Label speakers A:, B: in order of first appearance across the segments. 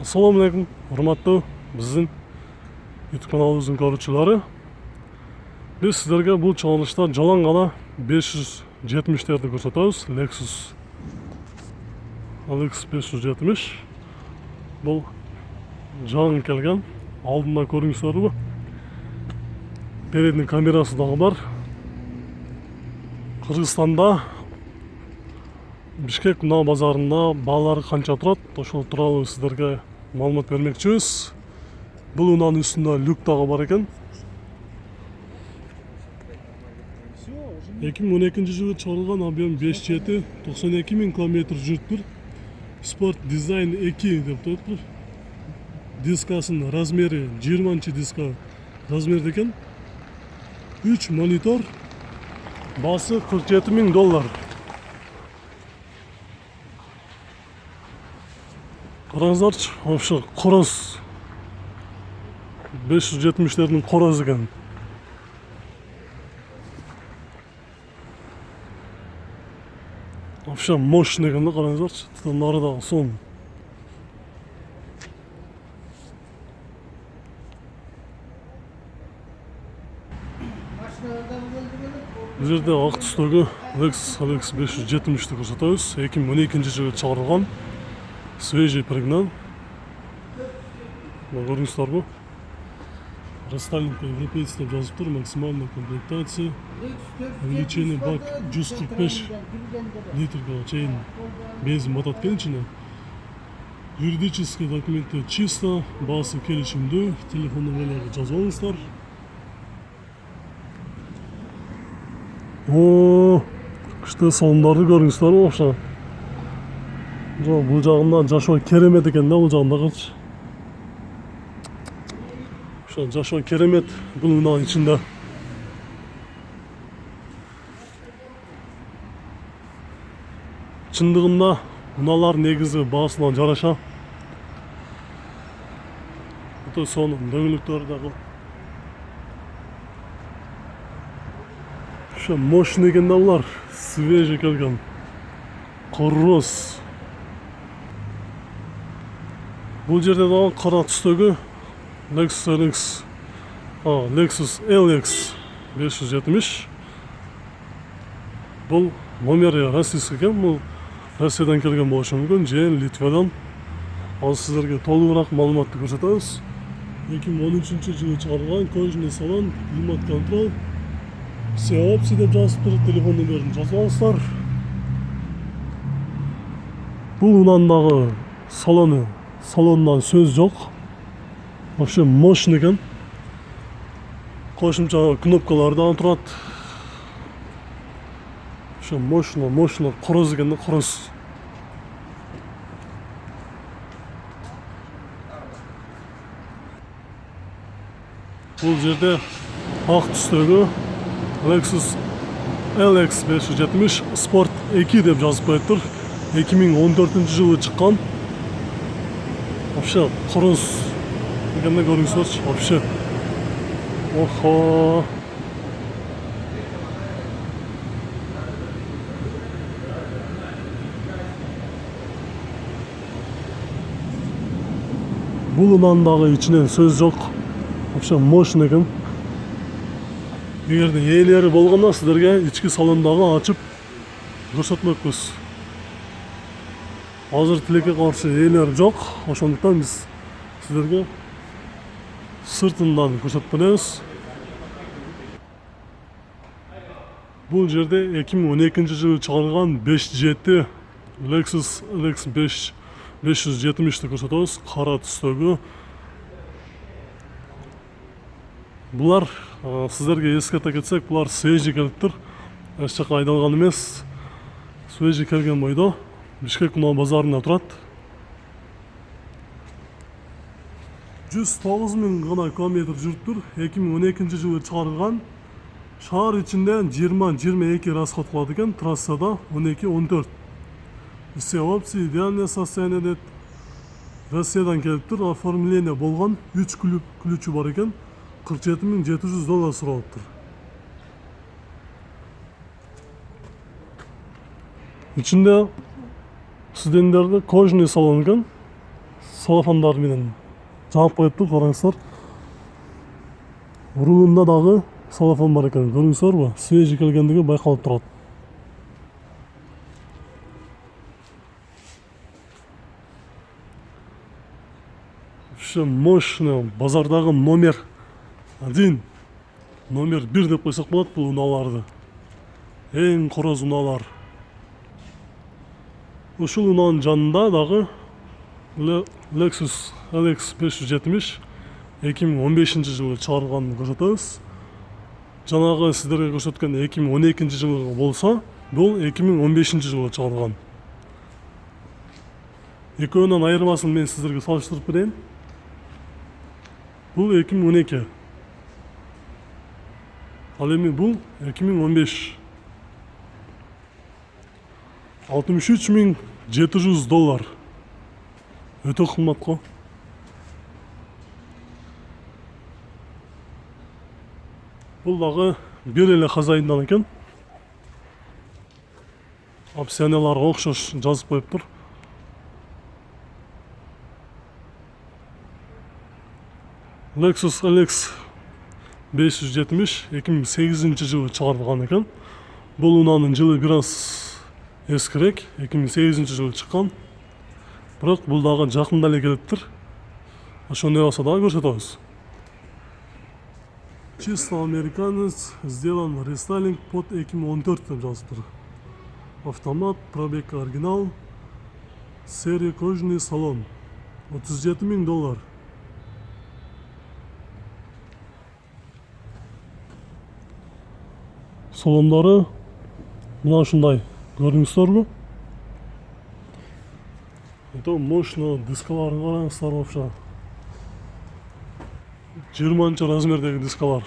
A: Assalamu alaikum, hurmatli bizning YouTube kanalımızın görüşçüleri. Biz sizlerge bu çalışta jalan gana 570'lerde ko'rsatamiz. Lexus LX 570. Bu jalan kelgan. Oldindan ko'ringizlarmi? Передний kamerasi da var. Kırgızstanda Bishkek Muna bozorida ballar qancha turadi? O'sha turadi sizlarga ma'lumot bermoqchimiz. Bu undan üstünde lük dağı var ekan. 2012 yılı çıkarılgan объем 5.7 92 bin kilometre жүрüptür. Sport Design 2 dep turuptur. Diskasının razmeri 20 diska razmerde ekan. 3 monitor. Bası 47 bin dolar. Qarangizlarchi, o'sha qo'roz 570'lerin qo'rozi ekan. Вообще мощный ekan da, qarangizlarchi, titanlari da son. Bu yerda oq tusdagi Lexus LX 570'ni ko'rsatamiz. 2012 yılı chiqarilgan. Свежий пригнан. Görüyorsunuz bu. Растальника европейцы деп жазып тұр. Максимальная комплектация. Увеличение бак 145 литрге чейин бензин батат екен içine. Юридический документы чисто. Басы келишимдүү. Телефон номерлерге жазып алыңыздар. О, күшті салымдарды көріңіздер ме оқша? Bu жағында Joshua керемет екен да, бұл жағында қаршы. Şu Joshua керемет бұл мынаның içinde. Шындығында мыналар негізі басынан жараша. Бұл соның дөңгелектері дағы. Şu мощный екен да бұлар, свежий келген. Құрыз. Бұл жерде да қара түстегі Lexus LX 570. Бұл номері российский екен, бұл Россиядан келген болушы мүмкін, же Литвадан. Ал сіздерге толығырақ малуmatты көрсетеміз. 2013 жылы шығарылған кожаный салон, климат контроль. Все опции деп жазып тұр, телефон номерін жазып алыңыздар. Бұл ұнандағы салоннан söz жоқ. Вообще мощный екен. Қосымша кнопкалардан тұрады. Вообще мощный құрыз екен да, құрыз. Бұл жерде ақ түстегі Lexus LX 570 Sport 2 деп жазып қойып тұр. 2014 жылы шыққан. Вообще құрыз екенде көріңіздерші. Вообще охо. Бұл ұнандағы içінен сөз жоқ. Вообще мощный екен. Егерде иелері болғанда сіздерге ішкі салондағы ашып көрсетмекпіз. Hazır tilekке қарсы иелері жоқ. Ошондуктан біз сіздерге сыртынан көрсетіп береміз. Бұл жерде 2012 жылы шығарылған 5.7 Lexus LX 570'ti көрсетеміз. Қара түстегі. Бұлар сіздерге ескерте кетсек, бұлар свежий келіп тұр. Еш жаққа айдалған емес. Свежий келген бойда Бишкек Мuna базарында тұрады. 109 bin ғана километр жүріп тұр. 2012 жылы шығарылған. Шаар içinde 20-22 расход қылады екен, трассада 12-14. Все опции идеальное состояние деді. Россиядан келіп тұр, оформление болған 3 ключі бар екен. $47.700 сұралып тұр. İçinde Sizdenderde kojный салон екен. салафандар менен жаап коюптур, караңыздар. Рулунда дагы салафан бар экен, көрүңүздарбы? Свежий келгендиги байкалып турат. Вообще мощный, базардагы номер 1, номер 1 деп койсок болот бул унааларды. Эң короз унаалар. Ушул унаанын жанында дагы Lexus LX 570 2015-жылы чыгарылганын көрсөтөбүз. Жанагы сиздерге көрсөткөн 2012-жылы болсо, бул 2015-жылы чыгарылган. Экөөнүн айырмасын мен сиздерге салыштырып берейин. Бул 2012. Ал эми бул 2015. $63.700. Өтө кымбат го. Бул дагы бир эле хозяиндан экен. Опционияларга окшош жазып коюптур. Lexus LX 570 2008-жылы чыгарылган экен. Бул унаанын жылы бир аз эскирээк, 2008-жылы чыккан. Бирок бул дагы жакында эле келиптир. Ошондой болсо дагы көрсөтөбүз. Чисто американец, сделан рестайлинг под 2014 деп жазыптыр. Автомат, пробег оригинал, серия кожаный салон. $37.000. Салондары мына ушундай, көрүңүздөрбү? Это мощно дискаларын караңыздар вообще. 20 размердеги дискалар.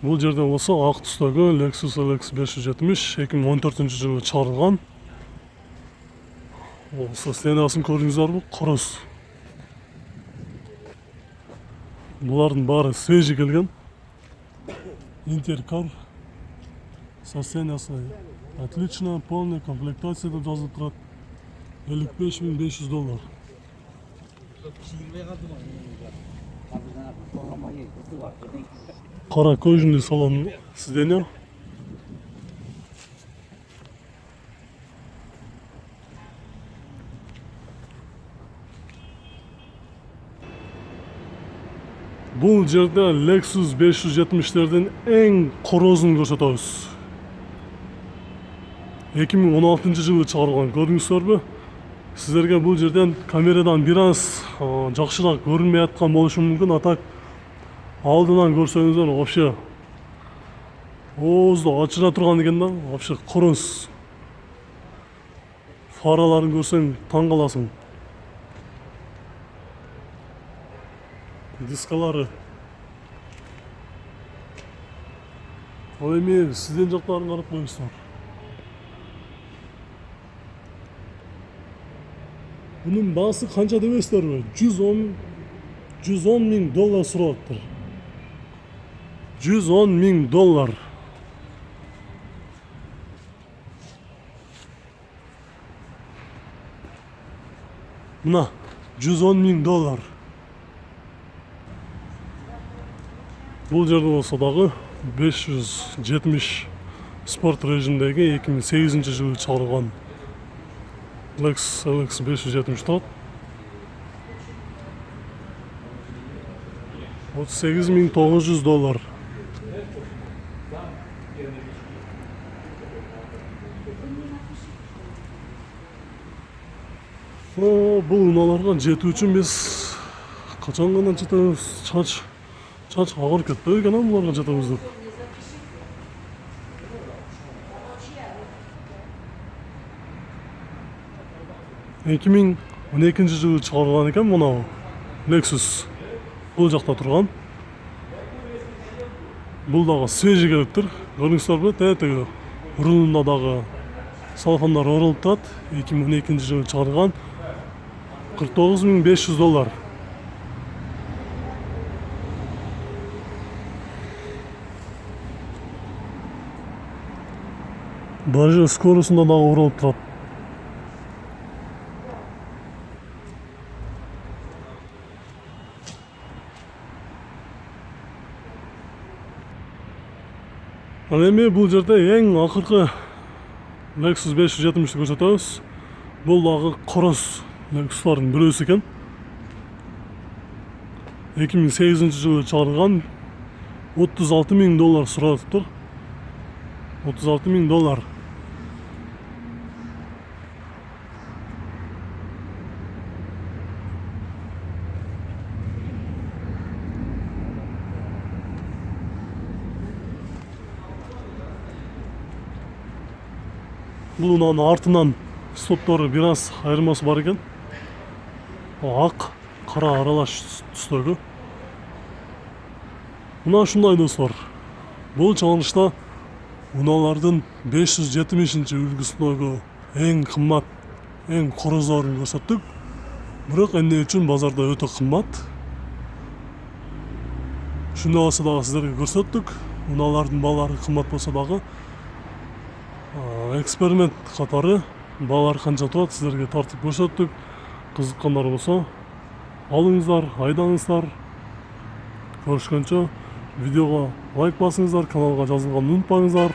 A: Бул жерде болсо ак түстөгү Lexus LX 570 2014-жылы чыгарылган. Состояниясын көрүңүздөрбү? Короз. Булардын баары свежий келген. Интеркар. Состояниясы отлично, полная комплектация деп жазылып турат. $55.500. Кара кожаный салон сиденье. Бул жерде Lexus 570-лердин эң корозун көрсөтөбүз. 2016-жылы чыгарылган, көрүңүздөрбү? Сиздерге бул жерден камерадан бир аз жакшыраак көрүнбөй аткан болушу мүмкүн, атак алдынан көрсөңүздөр вообще оозду ачыра турган экен да, вообще короз. Фараларын көрсөң таң каласың. Дискалары. Ал эми сиздин жактарын карап коюңуздар. Bunun baası kança demeslermi? $110.000 surattır. $110.000. Buna $110.000. Бұл жерде болса дағы 570 спорт режимдегі 2008 жылы чыгарылган Lexus LX 570 тұрат. $38.900. Бұл унааларга жетүү үчүн биз качан гана жетебиз? Чач агырып кетпей экен буларга жетебиз деп. Эки миң 12 жылы чыгарылган экен мына Lexus. Бул жакта турган. Бул дагы свежий келиптир. Көрүңүздөрбү? Тетеги рулунда дагы салфандар оролуп турат. 2012 жылы чыгарылган. $49.500. Даже скоросында дагы уралып турат. Ал эми бул жерде эң акыркы Lexus 570 көрсөтөбүз. Бул дагы короз Lexus'тардын бирөөсү экен. 2008-жылы чыгарылган, $36.000 суралыптыр. $36.000. Бул унан артынан стоптору бир аз айырмасы бар экен. Ак, кара аралаш түстөгү. Мына ушундай достор. Бул чыгарылышта унаалардын 570-үлгүсүндөгү эң кымбат, эң короздорун көрсөттүк. Бирок эмне үчүн базарда өтө кымбат? Шундой болсо дагы сиздерге көрсөттүк. Унаалардын баалары кымбат болсо дагы эксперимент катары баалар канча турат сиздерге тартып көрсөттүк. Кызыккандар болсо алыңыздар, айдаңыздар. Көрүшкөнчө видеого лайк басыңыздар, каналга жазылганды унутпаңыздар.